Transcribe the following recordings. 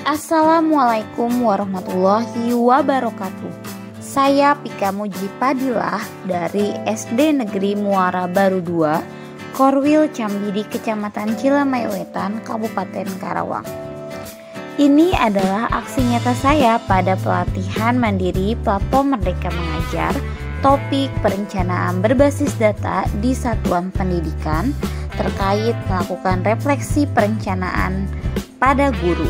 Assalamualaikum warahmatullahi wabarakatuh. Saya Pika Mujipadilah dari SD Negeri Muara Baru 2, Korwil Cambidi, Kecamatan Cilemay Wetan, Kabupaten Karawang. Ini adalah aksi nyata saya pada pelatihan mandiri Platform Merdeka Mengajar, topik perencanaan berbasis data di satuan pendidikan terkait melakukan refleksi perencanaan pada guru.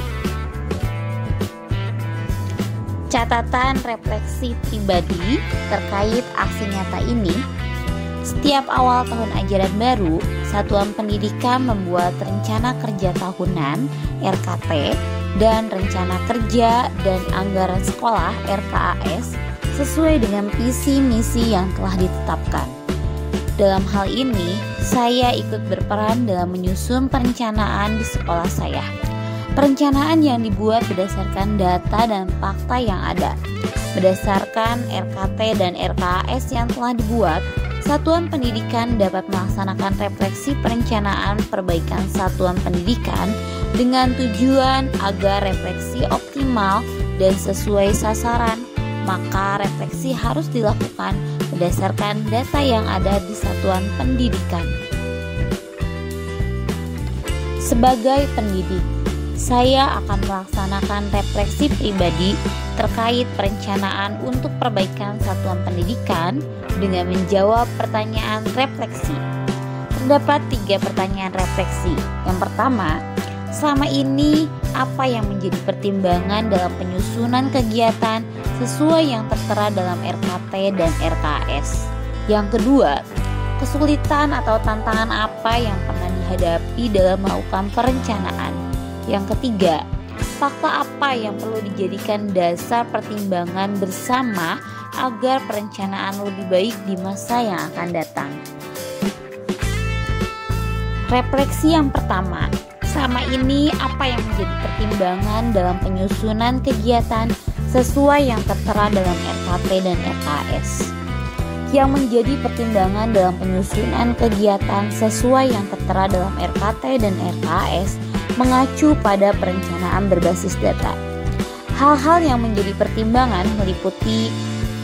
Catatan refleksi pribadi terkait aksi nyata ini. Setiap awal tahun ajaran baru, Satuan Pendidikan membuat rencana kerja tahunan (RKT) dan rencana kerja dan anggaran sekolah (RKAS) sesuai dengan visi misi yang telah ditetapkan. Dalam hal ini, saya ikut berperan dalam menyusun perencanaan di sekolah saya. Perencanaan yang dibuat berdasarkan data dan fakta yang ada. Berdasarkan RKT dan RKAS yang telah dibuat, Satuan Pendidikan dapat melaksanakan refleksi perencanaan perbaikan satuan pendidikan dengan tujuan agar refleksi optimal dan sesuai sasaran. Maka refleksi harus dilakukan berdasarkan data yang ada di satuan pendidikan. Sebagai pendidik, saya akan melaksanakan refleksi pribadi terkait perencanaan untuk perbaikan satuan pendidikan dengan menjawab pertanyaan refleksi. Terdapat 3 pertanyaan refleksi. Yang pertama, selama ini apa yang menjadi pertimbangan dalam penyusunan kegiatan sesuai yang tertera dalam RKT dan RKAS? Yang kedua, kesulitan atau tantangan apa yang pernah dihadapi dalam melakukan perencanaan? Yang ketiga, fakta apa yang perlu dijadikan dasar pertimbangan bersama agar perencanaan lebih baik di masa yang akan datang? Refleksi yang pertama, selama ini apa yang menjadi pertimbangan dalam penyusunan kegiatan sesuai yang tertera dalam RKT dan RKAS? Yang menjadi pertimbangan dalam penyusunan kegiatan sesuai yang tertera dalam RKT dan RKAS mengacu pada perencanaan berbasis data. Hal-hal yang menjadi pertimbangan meliputi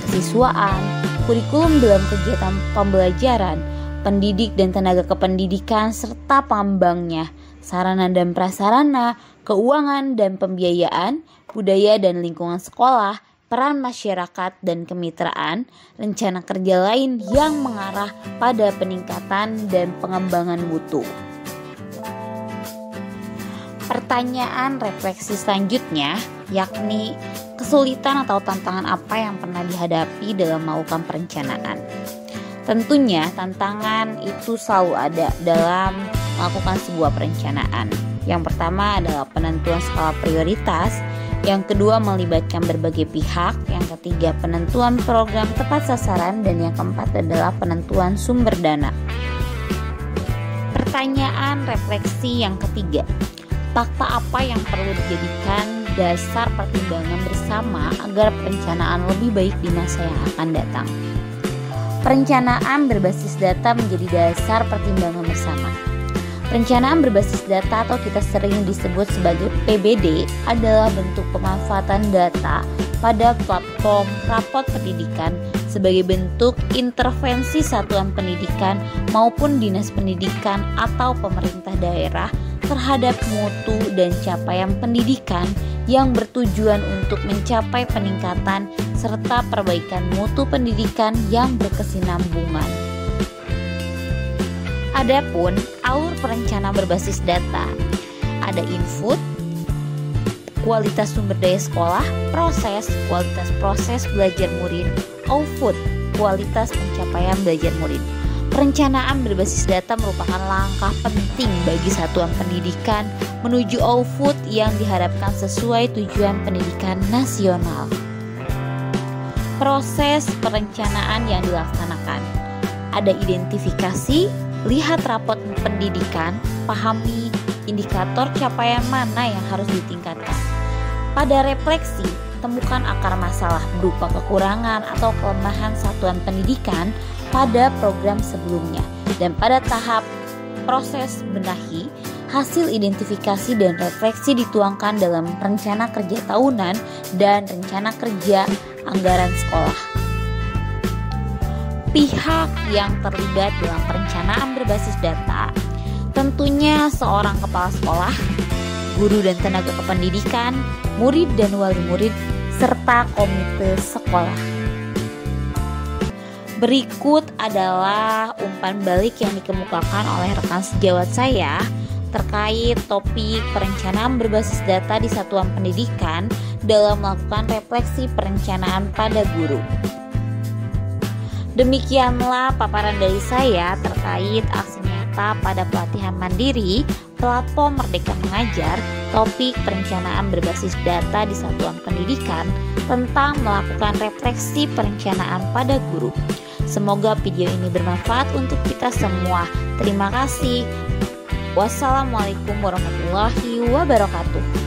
kesiswaan, kurikulum dalam kegiatan pembelajaran, pendidik dan tenaga kependidikan serta pengembangnya, sarana dan prasarana, keuangan dan pembiayaan, budaya dan lingkungan sekolah, peran masyarakat dan kemitraan, rencana kerja lain yang mengarah pada peningkatan dan pengembangan mutu. Pertanyaan refleksi selanjutnya yakni kesulitan atau tantangan apa yang pernah dihadapi dalam melakukan perencanaan. Tentunya tantangan itu selalu ada dalam melakukan sebuah perencanaan. Yang pertama adalah penentuan skala prioritas, yang kedua melibatkan berbagai pihak, yang ketiga penentuan program tepat sasaran, dan yang keempat adalah penentuan sumber dana. Pertanyaan refleksi yang ketiga, fakta apa yang perlu dijadikan dasar pertimbangan bersama agar perencanaan lebih baik di masa yang akan datang? Perencanaan berbasis data menjadi dasar pertimbangan bersama. Perencanaan berbasis data atau kita sering disebut sebagai PBD adalah bentuk pemanfaatan data pada platform rapot pendidikan sebagai bentuk intervensi satuan pendidikan maupun dinas pendidikan atau pemerintah daerah terhadap mutu dan capaian pendidikan yang bertujuan untuk mencapai peningkatan serta perbaikan mutu pendidikan yang berkesinambungan. Adapun alur perencanaan berbasis data, ada input, kualitas sumber daya sekolah, kualitas proses belajar murid, output, kualitas pencapaian belajar murid. Perencanaan berbasis data merupakan langkah penting bagi satuan pendidikan menuju output yang diharapkan sesuai tujuan pendidikan nasional. Proses perencanaan yang dilaksanakan, ada identifikasi, lihat rapot pendidikan, pahami indikator capaian mana yang harus ditingkatkan. Pada refleksi, temukan akar masalah berupa kekurangan atau kelemahan satuan pendidikan pada program sebelumnya, dan pada tahap proses benahi, Hasil identifikasi dan refleksi dituangkan dalam rencana kerja tahunan dan rencana kerja anggaran sekolah. Pihak yang terlibat dalam perencanaan berbasis data tentunya seorang kepala sekolah, guru dan tenaga kependidikan, murid dan wali murid, serta komite sekolah. Berikut adalah umpan balik yang dikemukakan oleh rekan sejawat saya terkait topik perencanaan berbasis data di satuan pendidikan dalam melakukan refleksi perencanaan pada guru. Demikianlah paparan dari saya terkait aksi nyata pada pelatihan mandiri platform Merdeka Mengajar topik perencanaan berbasis data di satuan pendidikan tentang melakukan refleksi perencanaan pada guru. Semoga video ini bermanfaat untuk kita semua. Terima kasih. Wassalamualaikum warahmatullahi wabarakatuh.